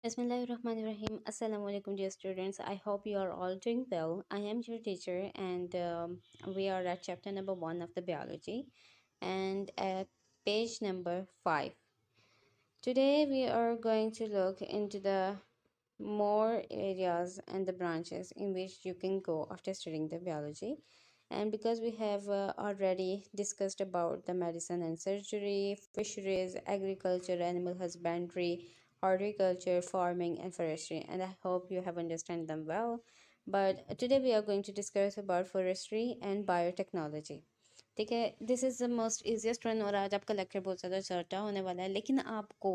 Bismillahirrahmanirrahim. Assalamu alaikum, dear students. I hope you are all doing well. I am your teacher, and we are at chapter number 1 of the biology and at page number 5. Today, we are going to look into the more areas and the branches in which you can go after studying the biology. And because we have already discussed about the medicine and surgery, fisheries, agriculture, animal husbandry, horticulture, farming, and forestry, and I hope you have understand them well. But today we are going to discuss about forestry and biotechnology. ठीक है, this is the most easiest one और आज आपका lecture बहुत ज़्यादा छोटा होने वाला है, लेकिन आपको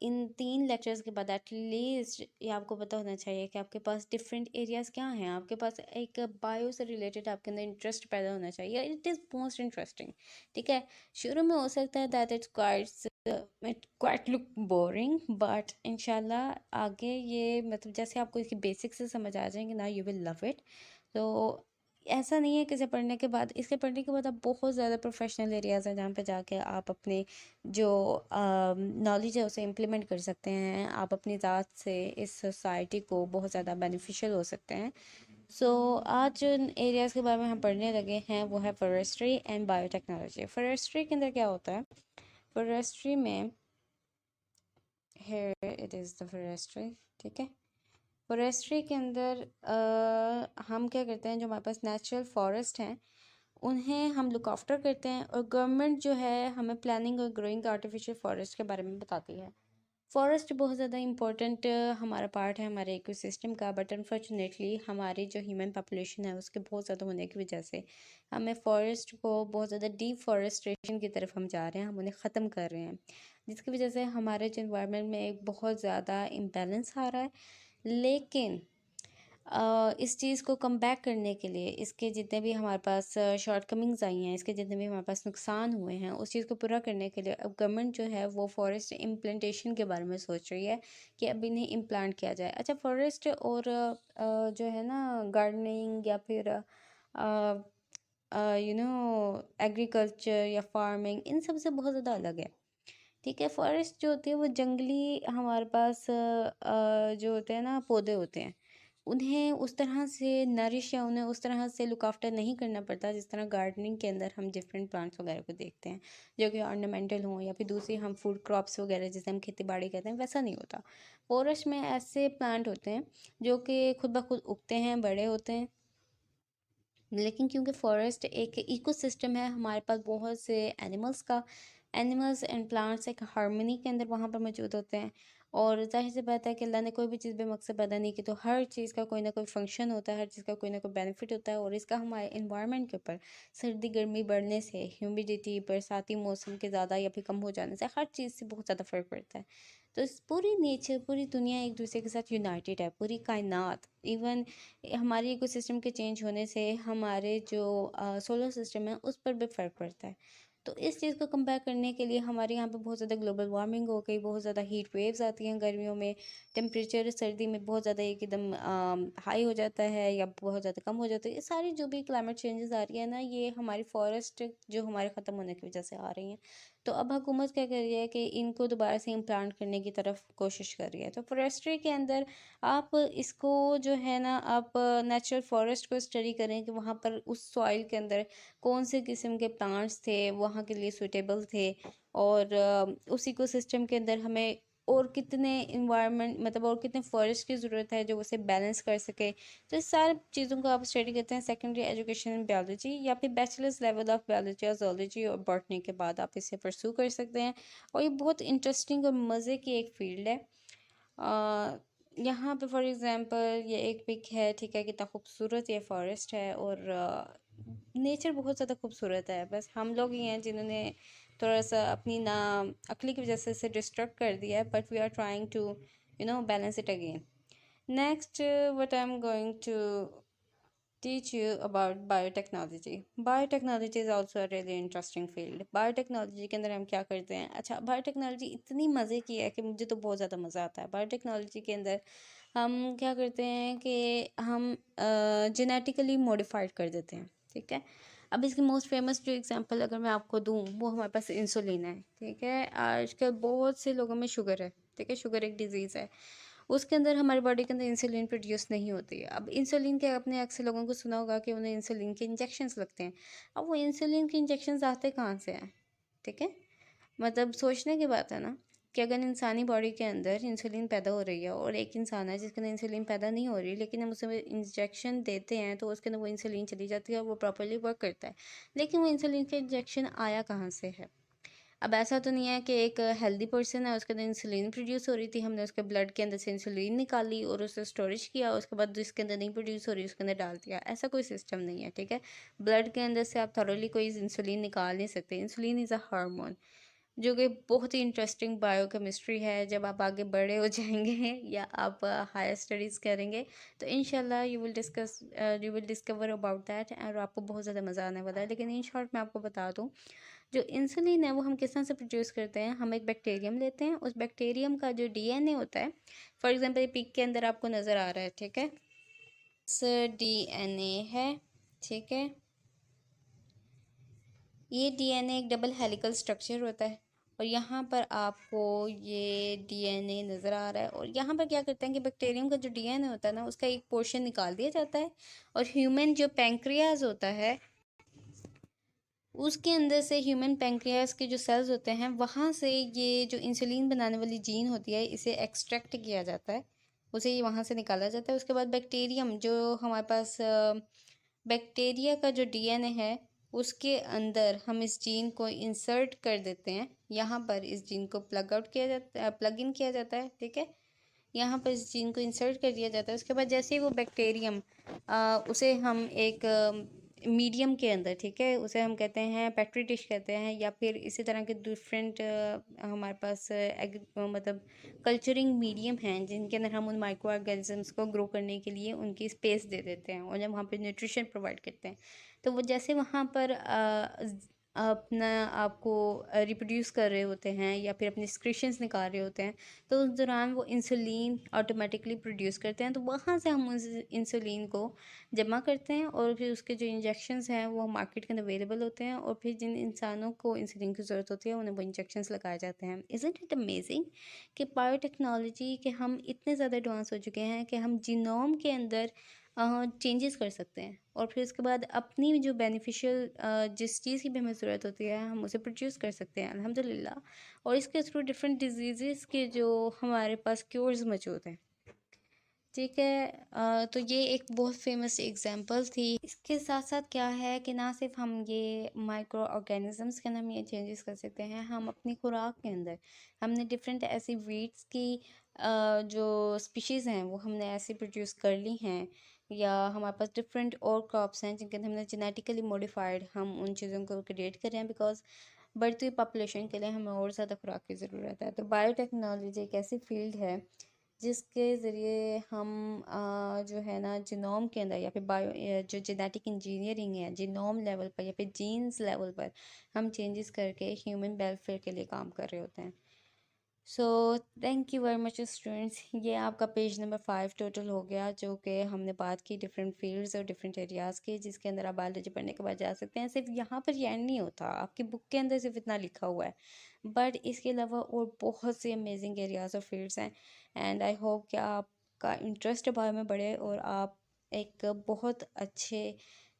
इन 3 लेक्चर्स के बाद एटलीस्ट ये आपको पता होना चाहिए कि आपके पास डिफरेंट एरियाज़ क्या हैं। आपके पास एक बायो से रिलेटेड आपके अंदर इंटरेस्ट पैदा होना चाहिए। It is most interesting. ठीक है, शुरू में हो सकता है that it quite look boring, but इंशाल्लाह आगे ये मतलब जैसे आपको इसकी बेसिक्स से समझ आ जाएंगे ना, यू विल लव इट। तो ऐसा नहीं है कि इसे पढ़ने के बाद आप बहुत ज़्यादा प्रोफेशनल एरियाज़ हैं जहाँ पे जाके आप अपने जो नॉलेज है उसे इम्प्लीमेंट कर सकते हैं। आप अपनी ज़ात से इस सोसाइटी को बहुत ज़्यादा बेनिफिशियल हो सकते हैं। सो आज जो एरियाज़ के बारे में हम पढ़ने लगे हैं वो है फॉरेस्ट्री एंड बायोटेक्नोलॉजी। फॉरेस्ट्री के अंदर क्या होता है? फॉरेस्ट्री में here it is the forestry. ठीक है, फॉरेस्ट्री के अंदर हम क्या करते हैं, जो हमारे पास नेचुरल फॉरेस्ट हैं उन्हें हम लुक आफ्टर करते हैं, और गवर्नमेंट जो है हमें प्लानिंग और ग्रोइंग आर्टिफिशियल फॉरेस्ट के बारे में बताती है। फॉरेस्ट बहुत ज़्यादा इंपॉर्टेंट हमारा पार्ट है हमारे इकोसिस्टम का, बट अनफॉर्चुनेटली हमारी जो ह्यूमन पॉपुलेशन है उसके बहुत ज़्यादा होने की वजह से हमें फॉरेस्ट को बहुत ज़्यादा डीफॉरेस्टेशन की तरफ हम जा रहे हैं, हम उन्हें ख़त्म कर रहे हैं, जिसकी वजह से हमारे जो इन्वायरमेंट में एक बहुत ज़्यादा इम्बैलेंस आ रहा है। लेकिन इस चीज़ को कम बैक करने के लिए इसके जितने भी हमारे पास शॉर्टकमिंग्स आई हैं, इसके जितने भी हमारे पास नुकसान हुए हैं, उस चीज़ को पूरा करने के लिए अब गवर्नमेंट जो है वो फॉरेस्ट इम्प्लांटेशन के बारे में सोच रही है कि अब इन्हें इम्प्लांट किया जाए। अच्छा, फॉरेस्ट और जो है ना गार्डनिंग या फिर एग्रीकल्चर या फार्मिंग, इन सब से बहुत ज़्यादा अलग है। ठीक है, फॉरेस्ट जो होती है वो जंगली हमारे पास जो होते हैं ना पौधे होते हैं, उन्हें उस तरह से नरिश या उन्हें उस तरह से लुक आफ्टर नहीं करना पड़ता जिस तरह गार्डनिंग के अंदर हम डिफरेंट प्लांट्स वगैरह को देखते हैं जो कि ऑर्नामेंटल हों, या फिर दूसरी हम फूड क्रॉप्स वगैरह जिसे हम खेती बाड़ी कहते हैं, वैसा नहीं होता। फॉरेस्ट में ऐसे प्लांट होते हैं जो कि खुद ब खुद उगते हैं, बड़े होते हैं, लेकिन क्योंकि फॉरेस्ट एक इकोसिस्टम है, हमारे पास बहुत से एनिमल्स एंड प्लांट्स एक हार्मनी के अंदर वहाँ पर मौजूद होते हैं। और जाहिर सी बात है कि अल्लाह ने कोई भी चीज़ बेमकसद पैदा नहीं की, तो हर चीज़ का कोई ना कोई फंक्शन होता है, हर चीज़ का कोई ना कोई बेनिफिट होता है, और इसका हमारे इन्वायरमेंट के ऊपर सर्दी गर्मी बढ़ने से, ह्यूमिडिटी, बरसाती मौसम के ज़्यादा या फिर कम हो जाने से, हर चीज़ से बहुत ज़्यादा फ़र्क पड़ता है। तो इस पूरी नेचर, पूरी दुनिया एक दूसरे के साथ यूनाइटेड है, पूरी कायनात, इवन हमारे इकोसिस्टम के चेंज होने से हमारे जो सोलर सिस्टम है उस पर भी फ़र्क पड़ता है। तो इस चीज़ को कंपेयर करने के लिए हमारे यहाँ पे बहुत ज़्यादा ग्लोबल वार्मिंग हो गई, बहुत ज़्यादा हीट वेव्स आती हैं गर्मियों में, टेम्परेचर सर्दी में बहुत ज़्यादा एकदम हाई हो जाता है या बहुत ज़्यादा कम हो जाता है। ये सारी जो भी क्लाइमेट चेंजेस आ रही है ना, ये हमारी फॉरेस्ट जो हमारे ख़त्म होने की वजह से आ रही हैं। तो अब हुकूमत क्या कर रही है कि इनको दोबारा से इम्प्लांट करने की तरफ कोशिश कर रही है। तो फॉरेस्ट्री के अंदर आप इसको जो है ना, आप नेचुरल फॉरेस्ट को स्टडी करें कि वहाँ पर उस सॉइल के अंदर कौन से किस्म के प्लांट्स थे वहाँ के लिए सूटेबल थे, और उस इकोसिस्टम के अंदर हमें और कितने इन्वायरमेंट मतलब और कितने फॉरेस्ट की ज़रूरत है जो उसे बैलेंस कर सके। तो इस सारी चीज़ों को आप स्टडी करते हैं सेकेंडरी एजुकेशन इन बायोलॉजी, या फिर बैचलर्स लेवल ऑफ बायोलॉजी और जोलॉजी और बॉटनी के बाद आप इसे परस्यू कर सकते हैं। और ये बहुत इंटरेस्टिंग और मज़े की एक फील्ड है। यहाँ पे फॉर एग्ज़ाम्पल ये एक पिक है, ठीक है, कितना खूबसूरत ये फॉरेस्ट है, और नेचर बहुत ज़्यादा खूबसूरत है। बस हम लोग ही हैं जिन्होंने थोड़ा सा अपनी ना अक्ली की वजह से इसे डिस्ट्रक्ट कर दिया है, but we are trying to balance it again. Next what I am going to teach you about biotechnology. Biotechnology is also a really interesting field. Biotechnology के अंदर हम क्या करते हैं? अच्छा, बायोटेक्नोलॉजी इतनी मज़े की है कि मुझे तो बहुत ज़्यादा मज़ा आता है। बायोटेक्नोलॉजी के अंदर हम क्या करते हैं कि हम जेनेटिकली मॉडिफाइड कर देते हैं। ठीक है, अब इसकी मोस्ट फेमस जो एग्जांपल अगर मैं आपको दूँ वो हमारे पास इंसुलिन है। ठीक है, आजकल बहुत से लोगों में शुगर है, ठीक है, शुगर एक डिजीज़ है। उसके अंदर हमारी बॉडी के अंदर इंसुलिन प्रोड्यूस नहीं होती है। अब इंसुलिन के आपने अक्सर लोगों को सुना होगा कि उन्हें इंसुलिन के इंजेक्शंस लगते हैं। अब वो इंसुलिन के इंजेक्शंस आते कहाँ से हैं? ठीक है? मतलब सोचने की बात है ना कि अगर इंसानी बॉडी के अंदर इंसुलिन पैदा हो रही है और एक इंसान है जिसके अंदर इंसुलिन पैदा नहीं हो रही, लेकिन हम उसे इंजेक्शन देते हैं तो उसके अंदर वो इंसुलिन चली जाती है और वो प्रॉपर्ली वर्क करता है। लेकिन वो इंसुलिन का इंजेक्शन आया कहाँ से है? अब ऐसा तो नहीं है कि एक हेल्दी पर्सन है, उसके अंदर इंसुलिन प्रोड्यूस हो रही थी, हमने उसके ब्लड के अंदर से इंसुलिन निकाली और उसे स्टोरेज किया, उसके बाद जिसके अंदर नहीं प्रोड्यूस हो रही उसके अंदर डाल दिया। ऐसा कोई सिस्टम नहीं है, ठीक है। ब्लड के अंदर से आप थॉरोली कोई इंसुलिन निकाल नहीं सकते। इंसुलिन इज़ अ हार्मोन, जो कि बहुत ही इंटरेस्टिंग बायोकेमिस्ट्री है। जब आप आगे बड़े हो जाएंगे या आप हायर स्टडीज़ करेंगे तो इंशाल्लाह you will discover about that, और आपको बहुत ज़्यादा मज़ा आने वाला है। लेकिन इन शॉर्ट मैं आपको बता दूँ, जो इंसुलिन है वो हम किस तरह से प्रोड्यूस करते हैं। हम एक बैक्टीरियम लेते हैं, उस बैक्टीरियम का जो डीएनए होता है, फॉर एग्जांपल ये पिक के अंदर आपको नज़र आ रहा है, ठीक है, इस डीएनए है, ठीक है। ये डीएनए एक डबल हेलिकल स्ट्रक्चर होता है और यहाँ पर आपको ये डीएनए नज़र आ रहा है। और यहाँ पर क्या करते हैं कि बैक्टीरियम का जो डीएनए होता है ना, उसका एक पोर्शन निकाल दिया जाता है और ह्यूमन जो पैंक्रियाज होता है उसके अंदर से, ह्यूमन पैंक्रियास के जो सेल्स होते हैं वहाँ से ये जो इंसुलिन बनाने वाली जीन होती है इसे एक्सट्रैक्ट किया जाता है, उसे ये वहाँ से निकाला जाता है। उसके बाद बैक्टीरियम जो हमारे पास बैक्टीरिया का जो डीएनए है उसके अंदर हम इस जीन को इंसर्ट कर देते हैं। यहाँ पर इस जीन को प्लग आउट किया जाता है, प्लग इन किया जाता है, ठीक है। यहाँ पर इस जीन को इंसर्ट कर दिया जाता है। उसके बाद जैसे ही वो बैक्टीरियम उसे हम एक मीडियम के अंदर, ठीक है, उसे हम कहते हैं पेट्री डिश कहते हैं, या फिर इसी तरह के डिफरेंट हमारे पास मतलब कल्चरिंग मीडियम हैं जिनके अंदर हम उन माइक्रो ऑर्गेनिजम्स को ग्रो करने के लिए उनकी स्पेस दे देते हैं और जब वहाँ पे न्यूट्रिशन प्रोवाइड करते हैं तो वो जैसे वहाँ पर अपना आपको रिप्रोड्यूस कर रहे होते हैं या फिर अपनी सिक्रीशंस निकाल रहे होते हैं, तो उस दौरान वो इंसुलिन ऑटोमेटिकली प्रोड्यूस करते हैं। तो वहाँ से हम उस इंसुलिन को जमा करते हैं और फिर उसके जो इंजेक्शंस हैं वो मार्केट के अंदर अवेलेबल होते हैं और फिर जिन इंसानों को इंसुलिन की ज़रूरत होती है उन्हें वो इंजेक्शंस लगाए जाते हैं। इज़न्ट इट अमेजिंग कि बायोटेक्नोलॉजी के हम इतने ज़्यादा एडवांस हो चुके हैं कि हम जीनोम के अंदर चेंजेस कर सकते हैं और फिर उसके बाद अपनी जो बेनिफिशियल जिस चीज़ की भी हमें ज़रूरत होती है हम उसे प्रोड्यूस कर सकते हैं अल्हम्दुलिल्लाह। और इसके थ्रू डिफरेंट डिजीज़ के जो हमारे पास क्योर्स मौजूद हैं, ठीक है। तो ये एक बहुत फेमस एग्जांपल थी। इसके साथ साथ क्या है कि ना सिर्फ हम ये माइक्रो ऑर्गेनिजम्स के अंदर हम ये चेंजेस कर सकते हैं, हम अपनी खुराक के अंदर हमने डिफरेंट ऐसी वीट्स की जो स्पीशीज़ हैं वो हमने ऐसी प्रोड्यूस कर ली हैं, या हमारे पास डिफरेंट और क्रॉप्स हैं जिनके अंदर हमने जेनेटिकली मॉडिफाइड हम उन चीज़ों को क्रिएट कर रहे हैं, बिकॉज बढ़ती हुई पॉपुलेशन के लिए हमें और ज़्यादा खुराक की ज़रूरत है। तो बायोटेक्नोलॉजी एक ऐसी फील्ड है जिसके ज़रिए हम जो है ना जीनोम के अंदर या फिर जो जेनेटिक इंजीनियरिंग है जीनोम लेवल पर या फिर जीन्स लेवल पर हम चेंजेस करके ह्यूमन वेलफेयर के लिए काम कर रहे होते हैं। सो thank you very much students. ये आपका पेज नंबर 5 टोटल हो गया, जो कि हमने बात की डिफरेंट फील्ड्स और डिफरेंट एरियाज़ की, जिसके अंदर आप बायोलॉजी पढ़ने के बाद जा सकते हैं। सिर्फ यहाँ पर ये एंड नहीं होता, आपकी बुक के अंदर सिर्फ इतना लिखा हुआ है, बट इसके अलावा और बहुत से अमेजिंग एरियाज़ और फील्ड्स हैं। एंड आई होप कि आपका इंटरेस्ट बायो में बढ़े और आप एक बहुत अच्छे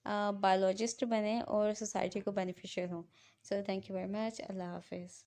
बायोलॉजिस्ट बने और सोसाइटी को बेनिफिशियल हों। So thank you very much. Allah हाफिज़।